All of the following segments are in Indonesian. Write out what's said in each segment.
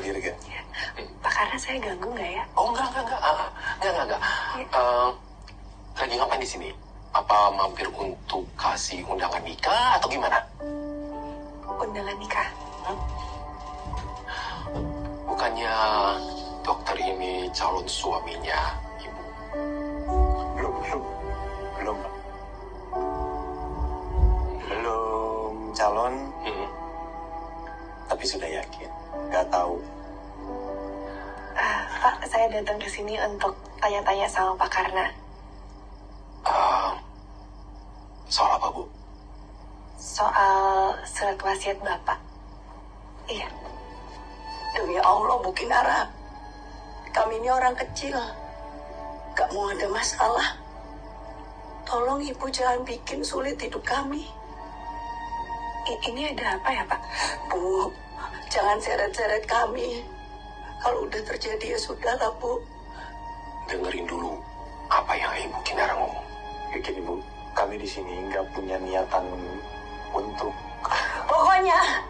diri kan? Ya. Pak, karena saya ganggu nggak ya? Oh enggak. Enggak. Lagi ngapain di sini? Apa mampir untuk kasih undangan nikah atau gimana? Undangan nikah. Bukannya dokter ini calon suaminya ibu? Belum, Pak. Belum calon, tapi sudah yakin. Nggak tahu. Pak, saya datang ke sini untuk tanya-tanya sama Pak Karna. Soal apa, Bu? Soal surat wasiat Bapak. Iya. Demi Allah, Bu Kinara. Kami ini orang kecil. Gak mau ada masalah. Tolong Ibu jangan bikin sulit hidup kami. Ini ada apa ya, Pak? Bu, jangan seret-seret kami. Kalau udah terjadi ya sudahlah, Bu. Dengerin dulu apa yang Ibu Kinara ngomong. Kayak gini, Bu. Kami di sini nggak punya niatan untuk... Pokoknya,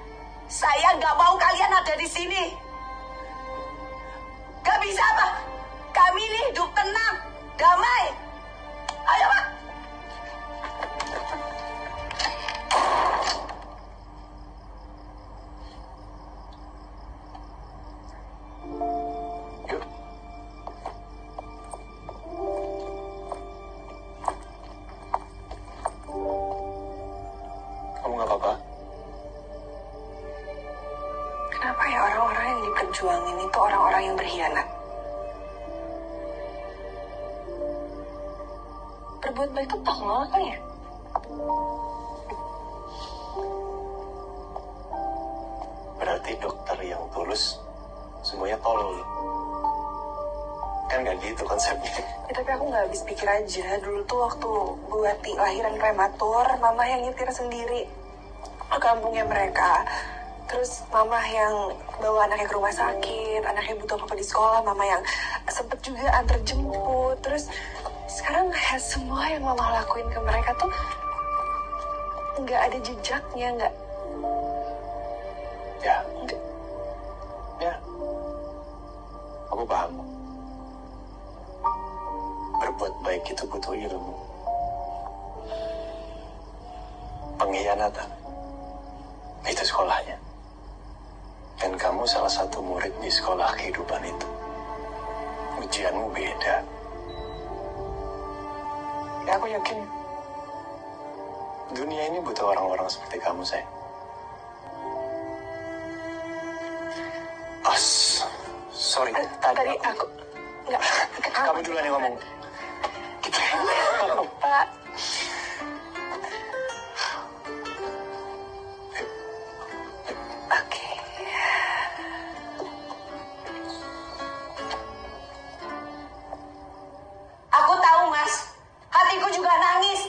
saya gak mau kalian ada di sini. Gak bisa, Pak. Kami ini hidup tenang, damai. Ayo, Pak. Yuk. Kamu nggak apa-apa? Kenapa ya orang-orang yang diperjuangin itu orang-orang yang berkhianat? Berbuat baik itu tolol kan ya? Berarti dokter yang tulus semuanya tolol. Kan nggak gitu konsepnya. Ya, tapi aku nggak habis pikir aja. Dulu tuh waktu Bu Wati lahiran prematur, Mama yang nyetir sendiri ke kampungnya mereka. Terus Mama yang bawa anaknya ke rumah sakit, anaknya butuh apa-apa di sekolah, Mama yang sempet juga antar jemput. Terus sekarang semua yang Mama lakuin ke mereka tuh nggak ada jejaknya, nggak. Ya, aku paham. Berbuat baik itu butuh ilmu. Pengkhianatan itu sekolahnya. Dan kamu salah satu murid di sekolah kehidupan itu. Ujianmu beda. Ya aku yakin dunia ini butuh orang-orang seperti kamu, sayang. Sorry, Tadi aku nggak. kamu duluan yang ngomong. Pak. Oke. Aku tahu, Mas. Hatiku juga nangis.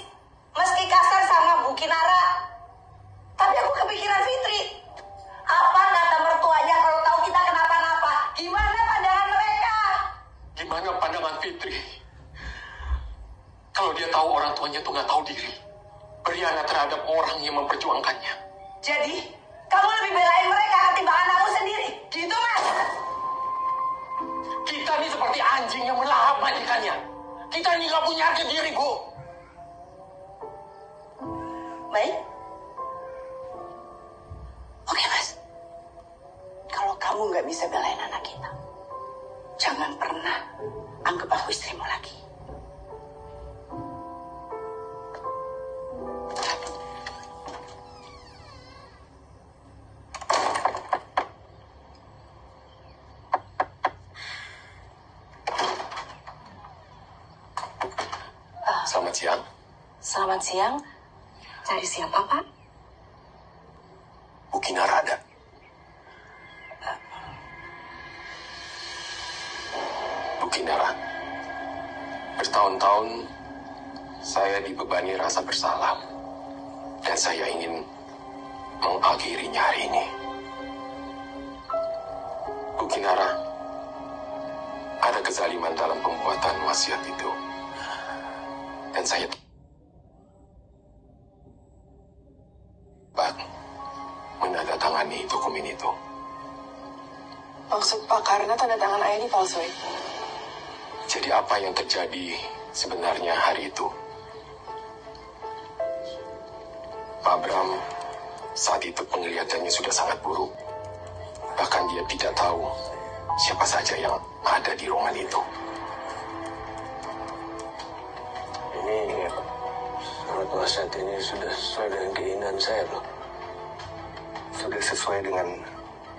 Meski kasar sama Bu Kinara. Tapi aku kepikiran Fitri. Apa kata mertuanya kalau tahu kita kenapa-napa? Gimana pandangan mereka? Gimana pandangan Fitri? Kalau dia tahu orang tuanya tuh nggak tahu diri. Berkhianat terhadap orang yang memperjuangkannya. Jadi, kamu lebih belain mereka ketimbang anakmu sendiri. Gitu, Mas? Kita ini seperti anjing yang melahap majikannya. Kita ini nggak punya harga diri, Bu. Baik. Oke, Mas. Kalau kamu nggak bisa belain anak kita, jangan pernah anggap aku istrimu lagi. Selamat siang. Selamat siang. Cari siapa, Pak? Bu Kinara ada. Bu Kinara, bertahun-tahun saya dibebani rasa bersalah. Dan saya ingin mengakhirinya hari ini. Bu Kinara, ada kezaliman dalam pembuatan wasiat itu. Dan saya menandatangani dokumen itu. Maksud Pak karena tanda tangan ayah dipalsuin. Jadi apa yang terjadi sebenarnya hari itu? Pak Bram saat itu penglihatannya sudah sangat buruk. Bahkan dia tidak tahu siapa saja yang ada di ruangan itu. Ini surat wasiat ini sudah sesuai dengan keinginan saya, loh. Sudah sesuai dengan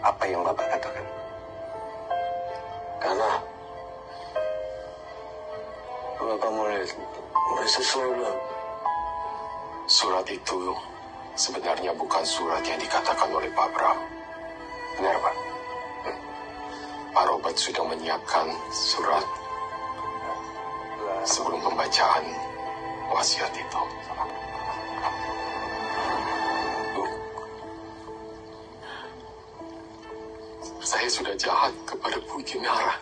apa yang Bapak katakan. Karena Bapak mulai sesuai belum? Surat itu sebenarnya bukan surat yang dikatakan oleh Pak Bram. Benar, Pak? Pak Robert sudah menyiapkan surat sebelum pembacaan wasiat itu. Saya sudah jahat kepada Bu Kinara.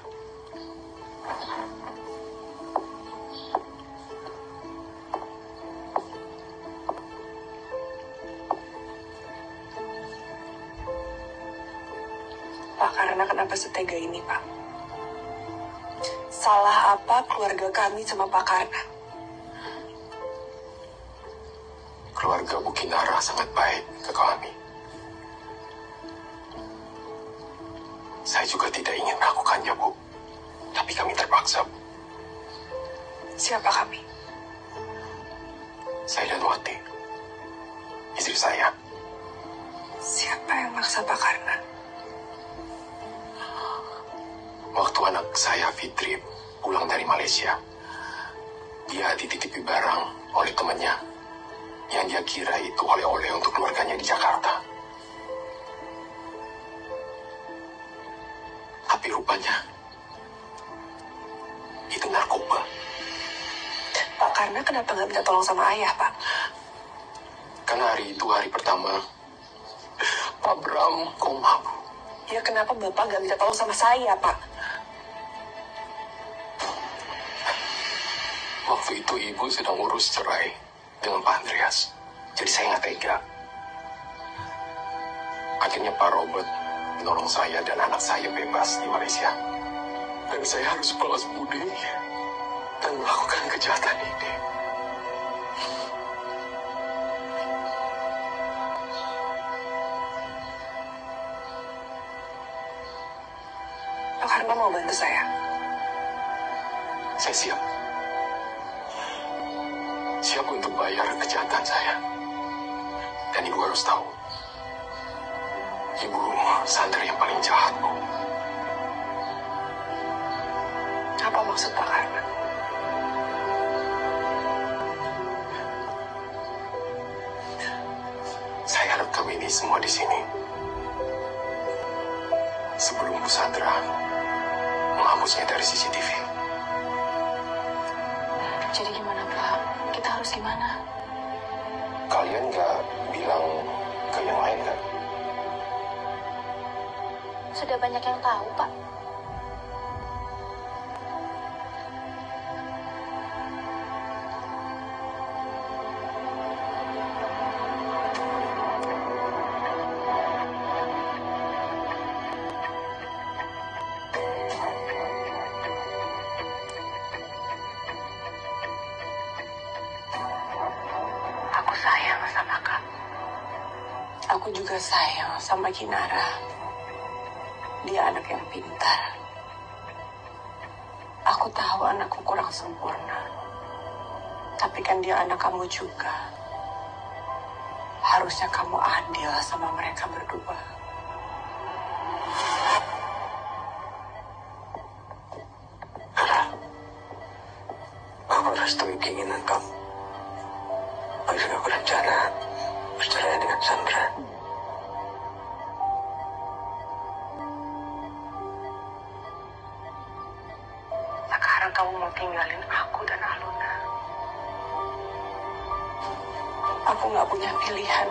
Pak karena kenapa setega ini, Pak? Salah apa keluarga kami sama Pak Karna? Keluarga Bu Kinara sangat baik ke kami. Saya juga tidak ingin melakukannya, Bu. Tapi kami terpaksa, Bu. Siapa kami? Saya dan Wati, istri saya. Siapa yang maksa Pak Karna? Waktu anak saya, Fitri, pulang dari Malaysia, dia dititipi barang oleh temannya yang dia kira itu oleh-oleh untuk keluarganya di Jakarta. Tapi rupanya itu narkoba. Pak Karna kenapa nggak minta tolong sama ayah, Pak? Karena hari itu hari pertama Pak Bram koma, Bu. Ya kenapa Bapak nggak minta tolong sama saya, Pak? Waktu itu ibu sedang urus cerai dengan Pak Andreas. Jadi saya nggak tega. Akhirnya Pak Robert menolong saya dan anak saya bebas di Malaysia. Dan saya harus balas budi dan melakukan kejahatan ini. Pak Karna mau bantu saya. Saya siap. Siap untuk bayar kejahatan saya. Dan ibu harus tahu, ibu santri yang paling jahat, Bu. Apa maksud Pak Karna? Saya rekam ini semua di sini. Sebelum Bu Sandra menghapusnya dari CCTV. Jadi gimana, Pak? Kita harus gimana? Kalian nggak bilang ke yang lain, kan? Sudah banyak yang tahu, Pak. Aku sayang sama kamu. Aku juga sayang sama Kinara. Dia anak yang pintar. Aku tahu anakku kurang sempurna. Tapi kan dia anak kamu juga. Harusnya kamu adil sama mereka berdua. Aku restui keinginan kamu. Besok aku rencana bercerai dengan Sandra. Sekarang kamu mau tinggalin aku dan Aluna. Aku nggak punya pilihan.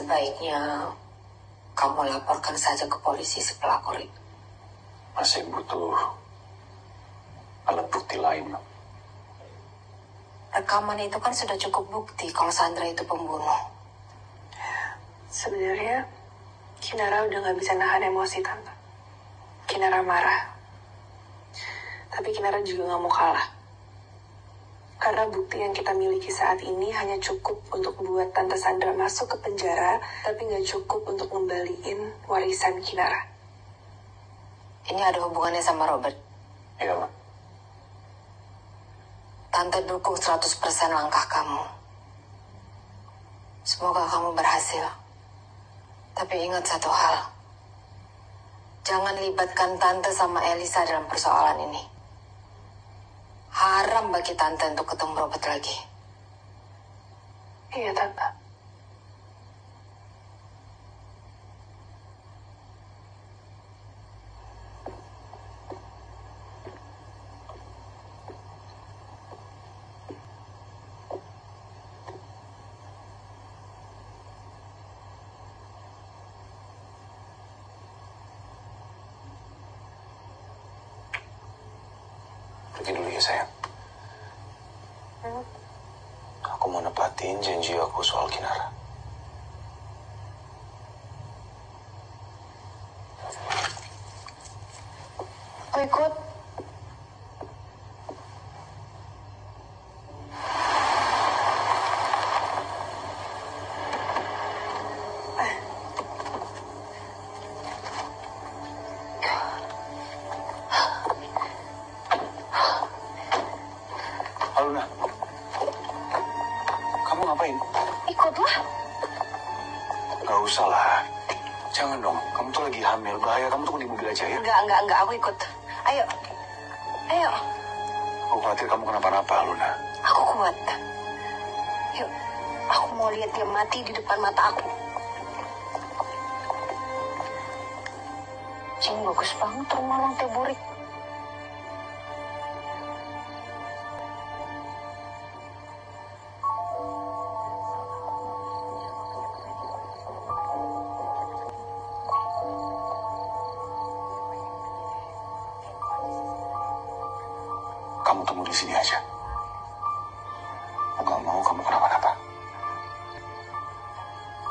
sebaiknya kamu laporkan saja ke polisi si pelakor itu. Masih butuh alat bukti lain. Rekaman itu kan sudah cukup bukti kalau Sandra itu pembunuh. Sebenarnya Kinara udah gak bisa nahan emosi, Tante. Kinara marah. Tapi Kinara juga gak mau kalah. Karena bukti yang kita miliki saat ini hanya cukup untuk buat Tante Sandra masuk ke penjara, tapi gak cukup untuk ngembaliin warisan Kinara. Ini ada hubungannya sama Robert. Iya, Ma. Tante dukung 100% langkah kamu. Semoga kamu berhasil. Tapi ingat satu hal. Jangan libatkan Tante sama Elisa dalam persoalan ini. Haram bagi Tante untuk ketemu Robert lagi. Iya, Tante. Pergi dulu ya, sayang. Aku mau nepatin janji aku soal Kinara. Aku ikut. Halo, Nah. Kamu ngapain? Ikutlah. Gak usah lah. Jangan dong. Kamu tuh lagi hamil. Bahaya. Kamu tunggu di mobil aja ya. Enggak. Aku ikut. Ayo. Aku khawatir kamu kenapa-napa, Luna. Aku kuat. Yuk. Aku mau lihat dia mati di depan mata aku. Cing, bagus banget rumah Lantai Burik. Kamu tunggu di sini aja. Aku gak mau kamu kenapa-napa.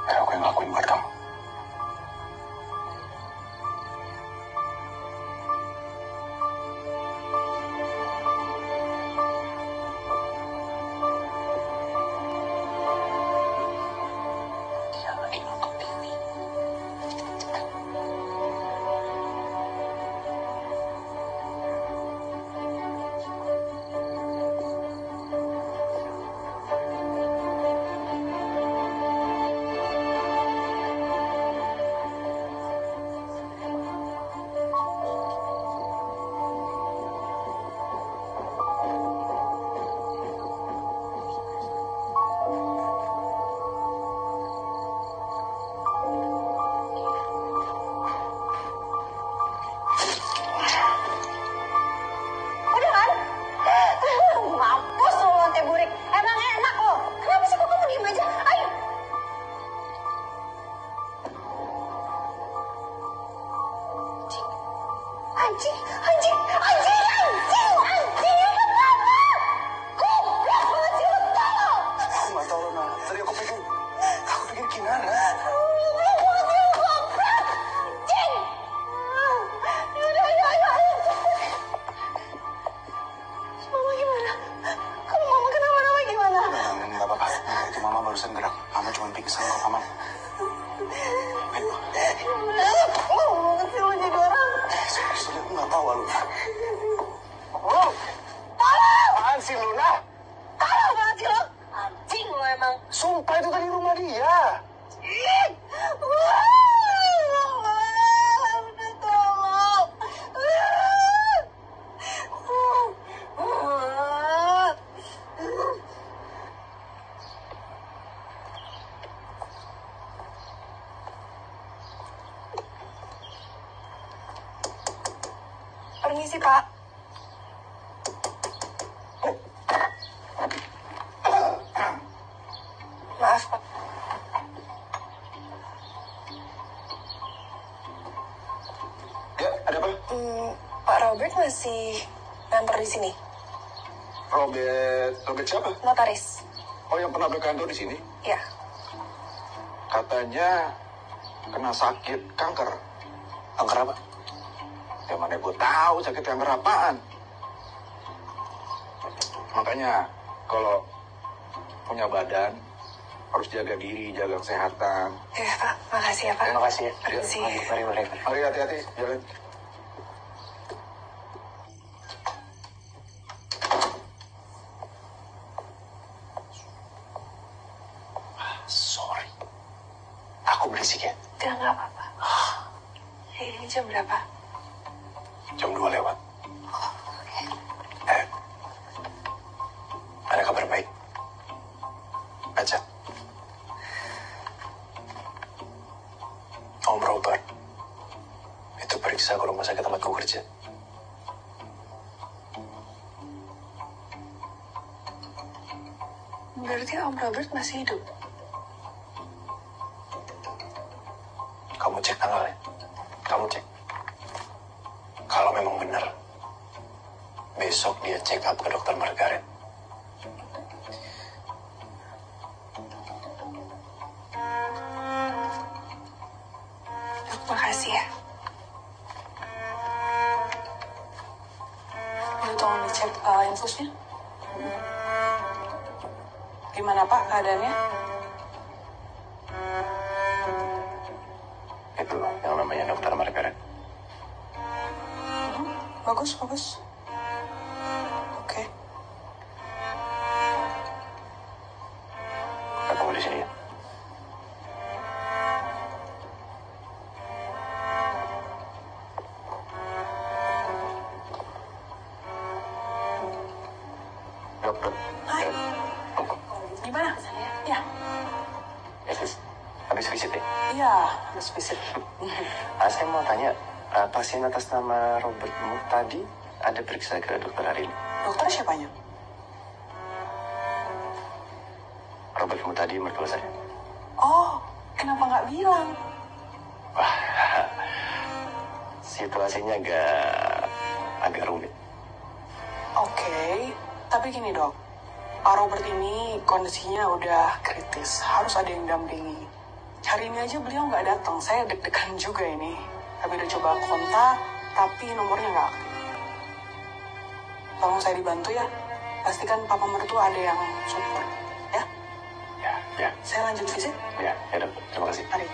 Biar aku yang ngelakuin buat kamu. Dia lagi nonton TV. Udah kan? Mampus lo Lantai Burik. Emang enak lo. Kenapa sih kok kamu diem aja? Ayo. Anjing. Goblok banget sih lo, tolong. Aku gak tahu, Luna. Tadi aku pikir Kinara. Mama gimana? Kalau mama kenapa-napa gimana? Gak apa-apa. Itu mama barusan gerak. Mama cuma pingsan kok, Mama. Oh, kecil lo jadi orang. Sudah, aku gak tahu, Luna. Apaan sih, Luna? Tolong banget sih lo. Anjing lo emang. Sumpah itu tadi rumah dia. Udah tolong. Permisi, Pak. Maaf, Pak. Pak Robert masih ngantor di sini? Robert siapa? Notaris. Oh, yang pernah berkantor di sini? Ya. Katanya kena sakit kanker. Kanker apa? Ya mana gue tahu sakit kanker apaan. Makanya kalau punya badan harus jaga diri, jaga kesehatan. Ya Pak, makasih ya Pak. Terima kasih ya. Permisi. Mari. Mari hati-hati jalan. Sorry. Aku berisik ya. Nggak apa-apa. Ini jam berapa? Jam 2 lewat. Ada kabar baik. Baca. Om Robert itu periksa ke rumah sakit tempatku kerja. Berarti Om Robert masih hidup? Kamu cek tanggalnya. Kamu cek. Kalau memang benar, besok dia check up ke dokter Margaret. Dok, makasih ya. Boleh tolong dicek infusnya? Gimana Pak keadaannya? Itu yang namanya dokter Margaret. Bagus. Oke. Aku di sini ya. Dokter. Hai. Tunggu. Gimana? Ya. Habis visit ya? Iya, harus visit. Saya mau tanya, pasien atas nama Robertmu tadi ada periksa ke dokter hari ini? Dokter siapanya? Robertmu tadi mertua saya. Oh, kenapa nggak bilang? Wah, situasinya agak rumit. Oke, tapi gini dok. Pak Robert ini kondisinya udah kritis, harus ada yang dampingi. Hari ini aja beliau nggak datang, saya deg-degan juga ini. Tapi udah coba kontak, tapi nomornya nggak aktif. Tolong saya dibantu ya, pastikan papa mertua ada yang support, ya? Ya, Saya lanjut visit, ya dok. Terima kasih. mari.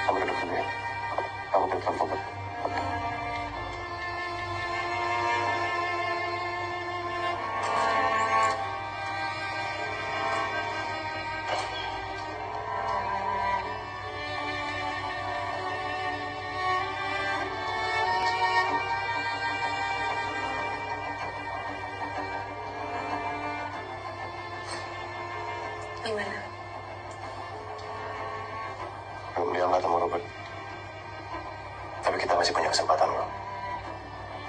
Kamu duduk dulu ya. Kamu telepon Robert. Gimana? Belum diangkat sama Robert. Tapi kita masih punya kesempatan loh.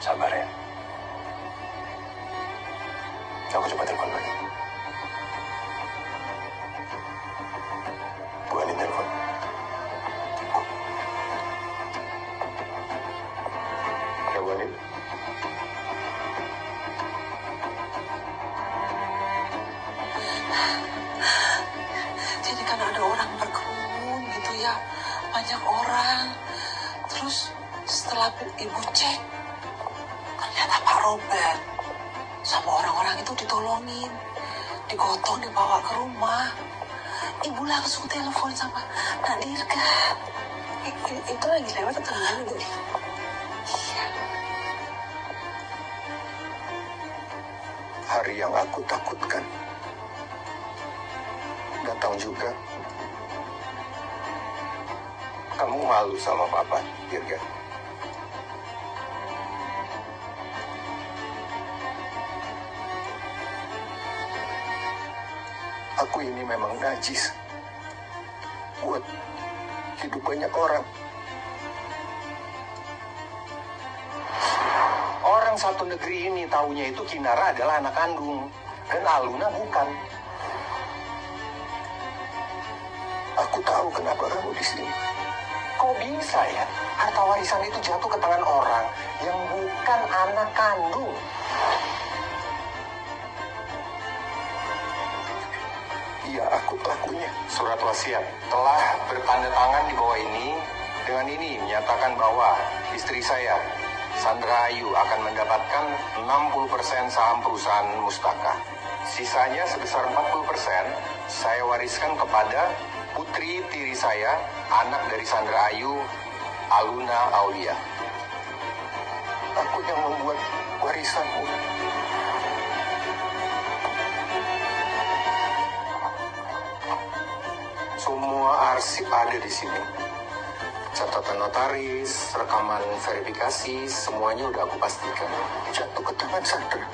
Sabar ya. Aku coba telepon lagi. Bu Andin telepon. Ya Bu Andin. Jadi kan ada orang berkerumun gitu ya, banyak orang. Terus setelah ibu cek, ternyata Pak Robert sama orang-orang itu ditolongin, digotong dibawa ke rumah. Ibu langsung telepon sama Nak Dirga. Itu lagi lewat atau gimana, Bu? Iya, Hari yang aku takutkan datang juga. Kamu malu sama papa, Dirga? Aku ini memang najis buat hidup banyak orang. Orang satu negeri ini taunya itu Kinara adalah anak kandung dan Aluna bukan. tahu kenapa kamu di sini. Kok bisa ya? Harta warisan itu jatuh ke tangan orang yang bukan anak kandung. Iya, aku pelakunya. Surat wasiat telah bertanda tangan di bawah ini. Dengan ini menyatakan bahwa istri saya, Sandra Ayu, akan mendapatkan 60% saham perusahaan Mustaka. Sisanya sebesar 40% saya wariskan kepada putri tiri saya, anak dari Sandra Ayu, Aluna Aulia. Aku yang membuat warisanmu. Semua arsip ada di sini. Catatan notaris, rekaman verifikasi, semuanya udah aku pastikan. Jatuh ke tangan Sandra.